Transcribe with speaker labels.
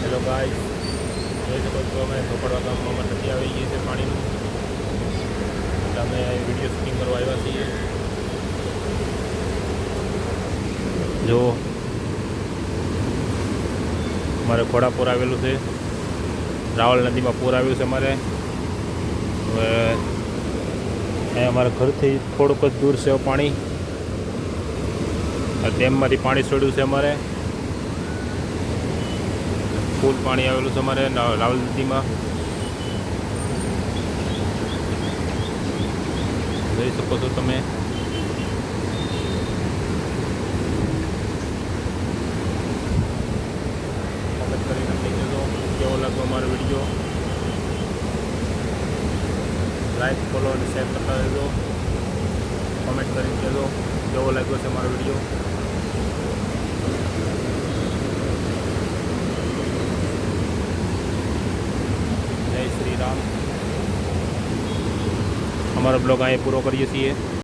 Speaker 1: Hello guys, જોઈ શકો છો અમે ધોકડવા ગામમાં નદી આવી ગઈ છે પાણીનું, એટલે અમે વિડીયો શૂટિંગ કરવા આવ્યા છીએ. જો અમારે ઘોડાપુર આવેલું છે, રાવલ નદીમાં પૂર આવ્યું છે અમારે. હવે અહીંયા અમારા ઘરથી થોડુંક જ દૂર છે પાણી, આ ડેમમાંથી પાણી છોડ્યું છે અમારે. ફૂલ પાણી આવેલું છે અમારે રાવલ નદીમાં. જોઈ શકો છો તમે. કોમેન્ટ કરીને કહી દેજો કેવો લાગ્યો અમારો વિડીયો. લાઈક, ફોલો અને શેર કરતા રહેજો. કોમેન્ટ કરીને કહેજો કેવો લાગ્યો છે અમારો વિડીયો. જય શ્રી રામ. અમારો બ્લોગ અહીં પૂરો કરીએ છીએ.